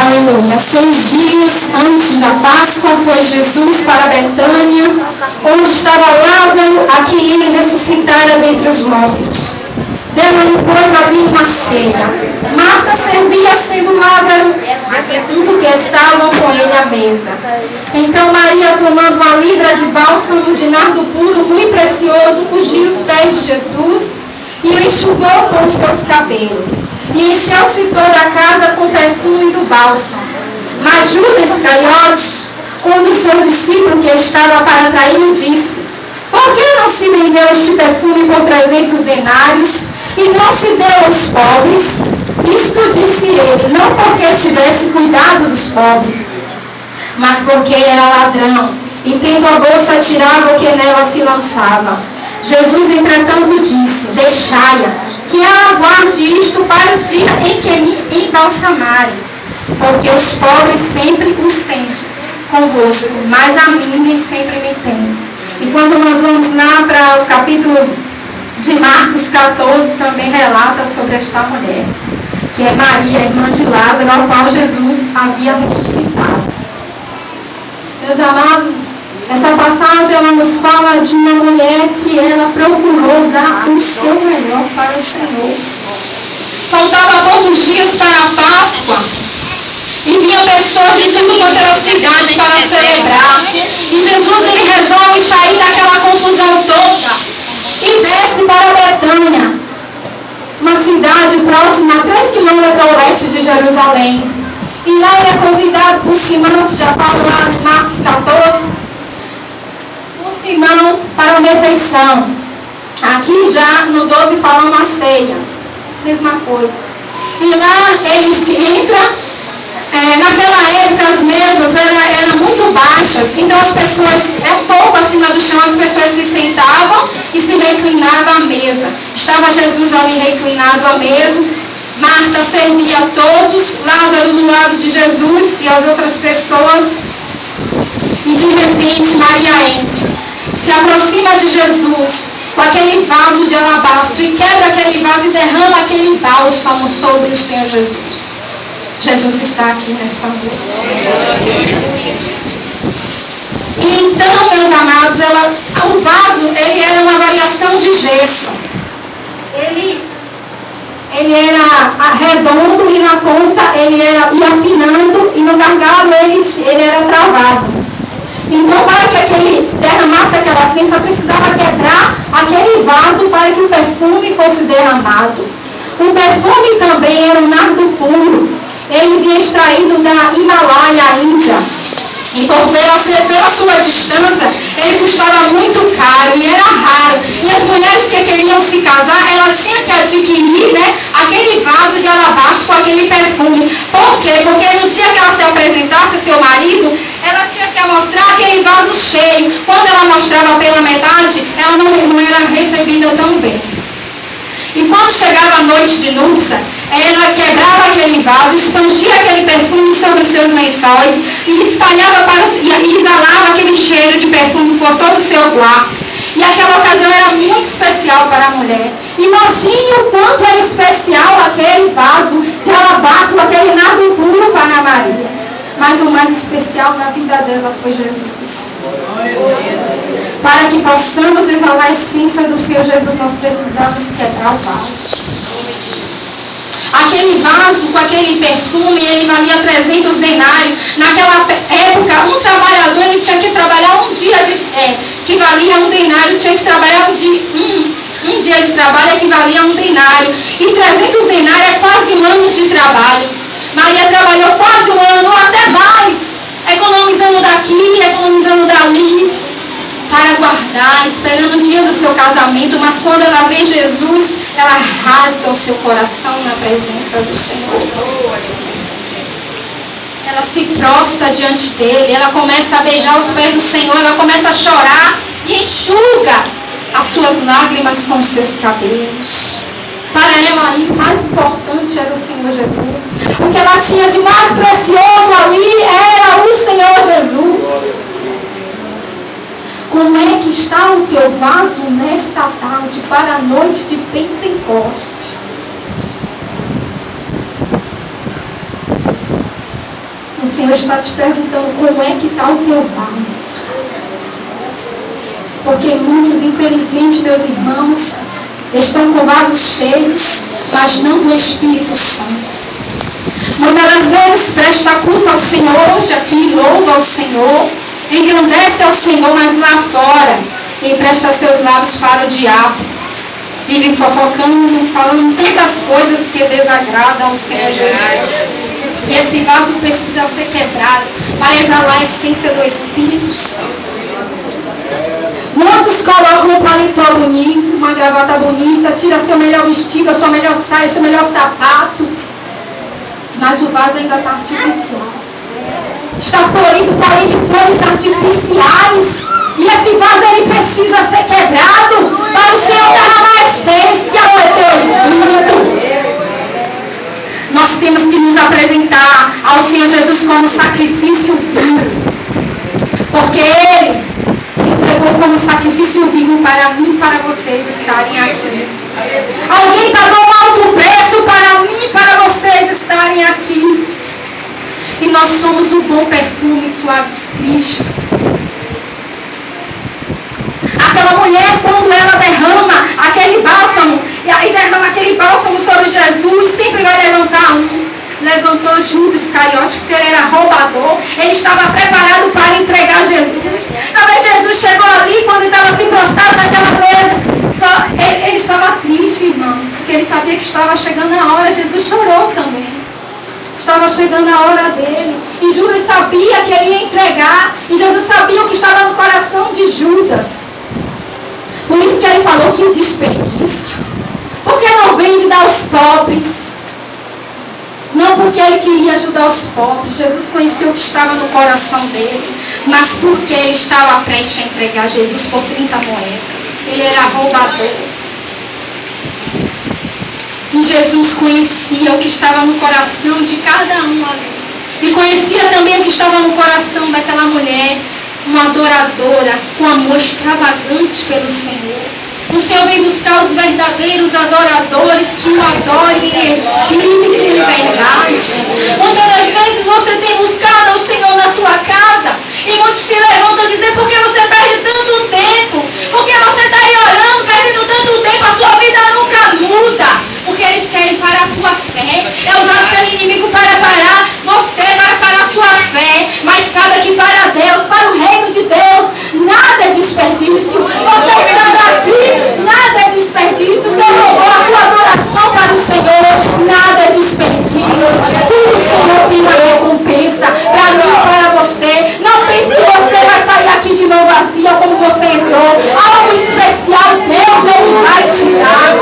Aleluia. 6 dias antes da Páscoa foi Jesus para Betânia, onde estava Lázaro, a quem ele ressuscitara dentre os mortos. Deram-lhe, pois, ali uma ceia. Marta servia, sendo Lázaro do que estavam com ele à mesa. Então Maria, tomando uma libra de bálsamo de nardo puro, muito precioso, ungiu os pés de Jesus e o enxugou com os seus cabelos. E encheu-se toda a casa com perfume do bálsamo. Mas Judas Iscariotes, um dos seus discípulos que estava para traí-lo, disse: por que não se vendeu este perfume por 300 denários e não se deu aos pobres? Isto disse ele, não porque tivesse cuidado dos pobres, mas porque era ladrão, e tendo a bolsa tirava o que nela se lançava. Jesus, entretanto, disse: deixai-a, que ela aguarde isto para o dia em que me embalsamarem, porque os pobres sempre os tendes convosco, mas a mim nem sempre me tendes. E quando nós vamos lá para o capítulo de Marcos 14, também relata sobre esta mulher, que é Maria, irmã de Lázaro, ao qual Jesus havia ressuscitado. Meus amados, essa passagem ela nos fala de uma mulher que ela procurou dar o seu melhor para o Senhor. Faltava poucos dias para a Páscoa e vinham pessoas de tudo quanto era cidade para celebrar. E Jesus ele resolve sair daquela confusão toda e desce para Betânia, uma cidade próxima a 3 quilômetros ao leste de Jerusalém. E lá ele é convidado por Simão, que já fala lá em Marcos 14, por Simão para uma refeição. Aqui já no 12 fala uma ceia, mesma coisa. E lá ele se entra. Naquela época as mesas eram muito baixas, então as pessoas, pouco acima do chão, as pessoas se sentavam e se reclinavam à mesa. Estava Jesus ali reclinado à mesa, Marta servia a todos, Lázaro do lado de Jesus e as outras pessoas, e de repente Maria entra, se aproxima de Jesus com aquele vaso de alabastro e quebra aquele vaso e derrama aquele bálsamo sobre o Senhor Jesus. Jesus está aqui nesta noite. E então, meus amados, o vaso, ele era uma variação de gesso. Ele era redondo e na ponta ele ia afinando e no gargalo ele era travado. Então, para que ele derramasse aquela essência, precisava quebrar aquele vaso para que o perfume fosse derramado. O perfume também era um nardo puro. Ele vinha extraído da Himalaia, Índia. Então, pela sua distância, ele custava muito caro e era raro. E as mulheres que queriam se casar, ela tinha que adquirir, aquele vaso de alabastro com aquele perfume. Por quê? Porque no dia que ela se apresentasse a seu marido, ela tinha que mostrar aquele vaso cheio. Quando ela mostrava pela metade, ela não era recebida tão bem. E quando chegava a noite de núpcia, ela quebrava aquele vaso, expandia aquele perfume sobre seus lençóis e espalhava e exalava aquele cheiro de perfume por todo o seu quarto. E aquela ocasião era muito especial para a mulher. Imagine o quanto era especial aquele vaso de alabastro, aquele nardo puro para Maria. Mas o mais especial na vida dela foi Jesus. Para que possamos exalar a essência do Senhor Jesus, nós precisamos quebrar o vaso. Aquele vaso com aquele perfume, ele valia 300 denários. Naquela época, um trabalhador ele tinha que trabalhar um dia, que valia um denário, tinha que trabalhar um dia de trabalho que valia um denário. E 300 denários é quase um ano de trabalho. Maria trabalhou quase um ano, ou até mais, economizando engravidar, esperando o dia do seu casamento, mas quando ela vê Jesus, ela rasga o seu coração na presença do Senhor. Ela se prostra diante dele, ela começa a beijar os pés do Senhor, ela começa a chorar e enxuga as suas lágrimas com os seus cabelos. Para ela, o mais importante era o Senhor Jesus. O que ela tinha de mais precioso ali era o Senhor Jesus. Como é que está o teu vaso nesta tarde para a noite de Pentecoste? O Senhor está te perguntando como é que está o teu vaso. Porque muitos, infelizmente, meus irmãos, estão com vasos cheios, mas não do Espírito Santo. Muitas das vezes presta culto ao Senhor, hoje aqui louva ao Senhor, engrandece ao Senhor, mas lá fora empresta seus lábios para o diabo. Vive fofocando, falando tantas coisas que desagradam ao Senhor Jesus. E esse vaso precisa ser quebrado para exalar a essência do Espírito Santo. Muitos colocam um paletó bonito, uma gravata bonita, tira seu melhor vestido, a sua melhor saia, seu melhor sapato. Mas o vaso ainda está artificial. Está florido, porém de flores artificiais. E esse vaso ele precisa ser quebrado para o Senhor derramar a essência do teu Espírito. Nós temos que nos apresentar ao Senhor Jesus como sacrifício vivo. Porque Ele se entregou como sacrifício vivo para mim e para vocês estarem aqui. Alguém pagou um alto preço para mim e para vocês estarem aqui. E nós somos o bom perfume suave de Cristo. Aquela mulher, quando ela derrama aquele bálsamo, e aí derrama aquele bálsamo sobre Jesus, sempre vai levantar um. Levantou Judas Iscariote, porque ele era roubador. Ele estava preparado para entregar Jesus. Talvez Jesus chegou ali, quando ele estava se prostrado naquela mesa. Ele estava triste, irmãos, porque ele sabia que estava chegando a hora. Jesus chorou também. Estava chegando a hora dele. E Judas sabia que ele ia entregar. E Jesus sabia o que estava no coração de Judas. Por isso que ele falou que o desperdício. Por que não vende dar aos pobres? Não porque ele queria ajudar os pobres. Jesus conhecia o que estava no coração dele. Mas porque ele estava prestes a entregar Jesus por 30 moedas. Ele era roubador. E Jesus conhecia o que estava no coração de cada um ali. E conhecia também o que estava no coração daquela mulher, uma adoradora, com amor extravagante pelo Senhor. O Senhor vem buscar os verdadeiros adoradores que o adorem em espírito e em verdade. Muitas das vezes você tem buscado ao Senhor na tua casa e muitos se levantam a dizer: por que você perde tanto tempo? Por que você está aí orando, perdendo tanto tempo? A sua vida nunca muda. Porque eles querem parar a tua fé. É usado pelo inimigo para parar você, para parar a sua fé. Mas saiba que para Deus, para o reino de Deus, nada é desperdício. Você estando aqui, nada é desperdício. Você roubou a sua adoração para o Senhor, nada é desperdício. Tudo o Senhor tem uma recompensa para mim e para você. Não pense que você vai sair aqui de mão vazia como você entrou. Algo especial Deus ele vai te dar.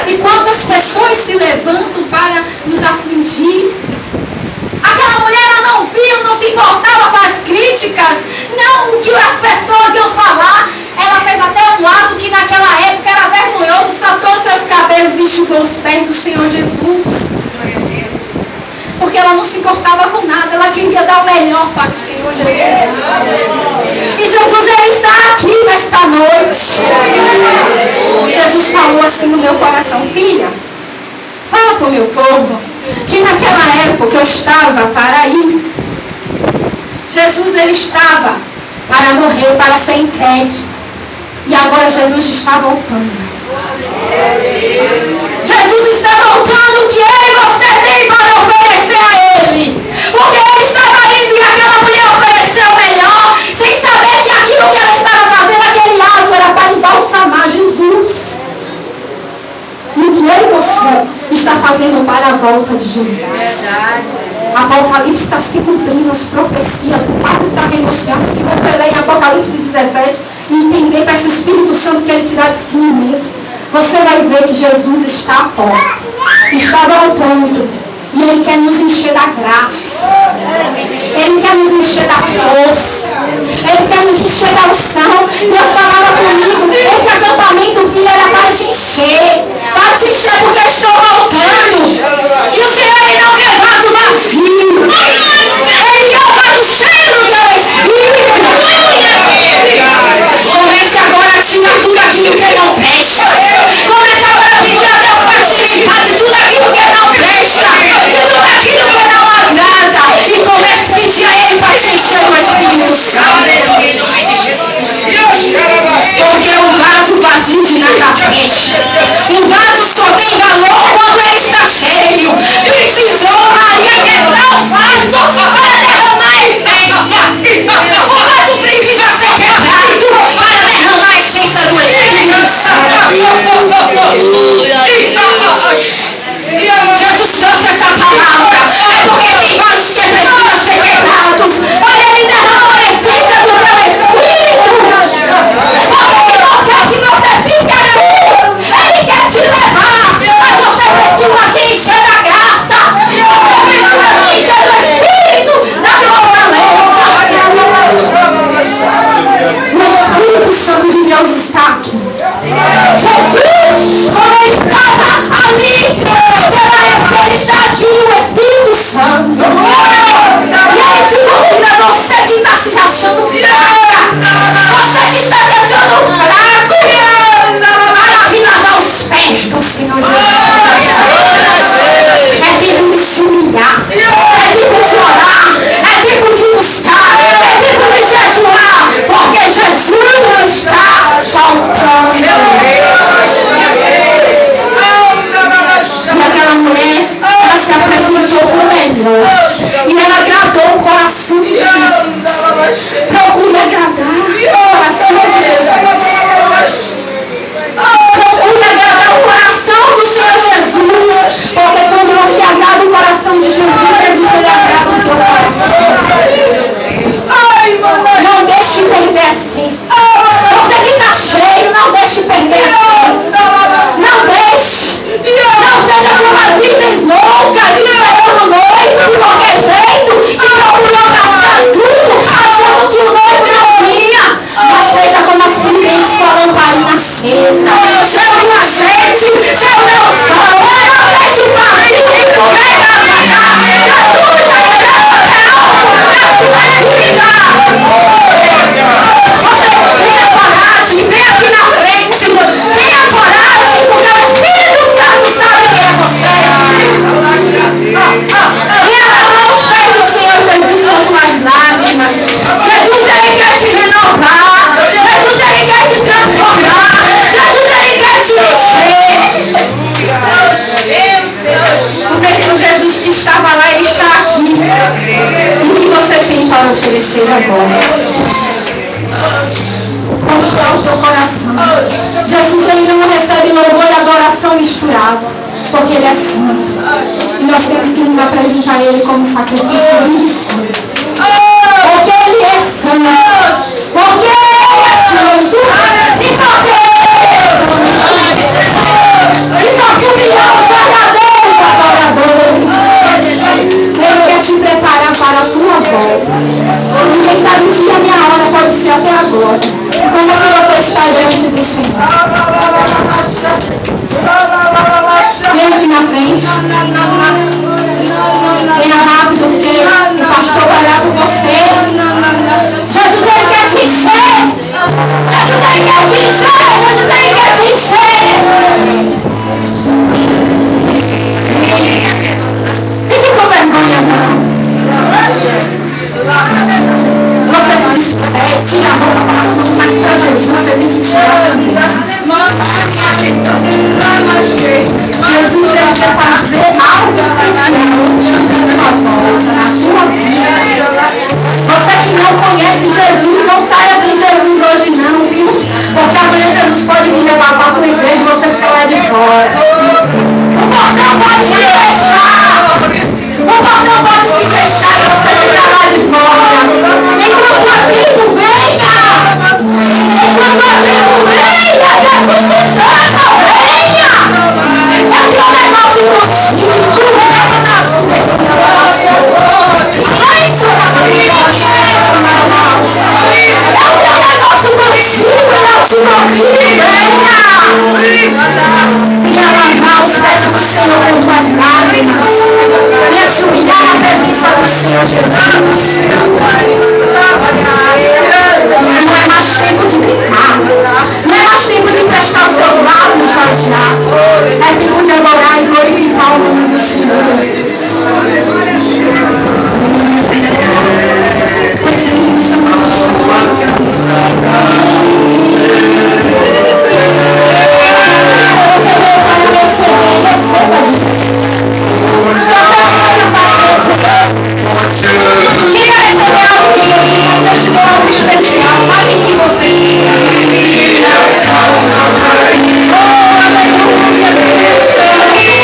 E quantas pessoas se levantam para nos afligir? Aquela mulher, ela não viu, não se importava com as críticas, não o que as pessoas iam falar. Ela fez até um ato que naquela época era vergonhoso, saltou seus cabelos e enxugou os pés do Senhor Jesus. Porque ela não se importava com nada, ela queria dar o melhor para o Senhor Jesus. E Jesus, ele está aqui nesta noite. Jesus falou assim no meu coração: filha, fala para o meu povo que naquela época eu estava para ir. Jesus, ele estava para morrer, para ser entregue. E agora Jesus está voltando. Jesus está voltando. O que eu e você tem para oferecer a Ele? Porque Ele estava indo e aquela mulher ofereceu o melhor, sem saber que aquilo que ela estava fazendo, aquele ato, era para embalsamar Jesus. E o que eu e você está fazendo para a volta de Jesus? Apocalipse está se cumprindo, as profecias, o quadro está renunciando. Se você ler em Apocalipse 17 e entender, peça o Espírito Santo que Ele te dá discernimento, você vai ver que Jesus está à porta, está voltando, e Ele quer nos encher da graça, Ele quer nos encher da força, Ele quer nos encher da unção. Deus falava comigo, esse acampamento, filho, era para te encher porque eu estou voltando. E o Senhor, Ele não quer vaso vazio, Ele quer um vaso cheio do teu Espírito. Comece agora a tirar tudo aquilo que não presta. Comece agora a pedir a Deus para te limpar de tudo aquilo que não presta, de tudo aquilo que não agrada. E comece a pedir a Ele para te encher do Espírito Santo. Porque um vaso vazio de nada presta. Um vaso só tem valor quando ele está cheio. Precisou Maria quebrar o vaso para derramar a essência. O vaso precisa ser quebrado para derramar a essência do Espírito Santo. Jesus trouxe essa palavra. É porque tem vasos que precisam ser quebrados para ele derramar a essência do teu Espírito. Porque ele não quer que você fique aqui. Ele quer te levar. Mas você precisa se encher da graça. Você precisa se encher do Espírito, da fortaleza. O Espírito Santo de Deus está aqui. Jesus, como ele estava ali, naquela época ele está aqui, o Espírito Santo. E ele te convida, você que está se achando fraca, você que está se achando fraco, para vir lavar os pés do Senhor Jesus. É tempo de se humilhar, é tempo de orar, é tempo de buscar, é tempo de jejuar, porque Jesus está voltando. E aquela mulher, ela se apresentou como melhor. E ela agradou o coração de Jesus. Procure agradar o coração de Jesus. Procure agradar o coração do Senhor Jesus. Porque quando você agrada o coração de Jesus, Jesus ele agrada o teu coração. Não deixe perder a essência. Você que está cheio, não deixe perder a essência. Não deixe. Não seja como as virgens loucas, esperando o noivo de qualquer jeito, que procurou gastar tudo, achando que o noivo não vinha. Mas seja como as prudentes com a lamparina acesa, cheio do azeite, cheio da unção. Não deixe partir nem comer na pagar. Jesus é algo na sua vida. Você tenha coragem, vem aqui na frente. Tenha coragem, porque o Espírito Santo sabe quem é você. Venha lavar os pés do Senhor Jesus com suas lágrimas. Jesus ele quer te renovar. Jesus ele quer te transformar. Jesus ele quer te encher. O mesmo Jesus que estava lá, ele está aqui. O que você tem para oferecer agora? Como está o seu coração? Jesus ele não recebe louvor e adoração misturado, porque ele é santo. E nós temos que nos apresentar a ele como sacrifício vivo e santo. Porque ele é santo. Porque ele é santo. E porque ele é santo. E só se humilham os verdadeiros adoradores. Ele quer te preparar para a tua volta. Ninguém sabe o dia nem a hora, pode ser até agora. E como é que você está diante do Senhor? Vem aqui na frente. Venha rápido, porque o pastor vai orar por você. Jesus ele quer te encher. Jesus ele quer te encher. Jesus ele quer te encher. Fique com vergonha, não. Você se despede, tira a roupa para todo mundo, mas para Jesus você tem que tirar também. Jesus ele quer fazer algo especial na tua volta, na tua Quem vai receber algo de Jesus? Deus te deu algo especial. Fale em que você quer. Oh, aleluia, Espírito Santo.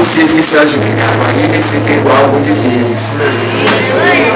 Vocês que se ajoelharam aí receberam algo de Deus.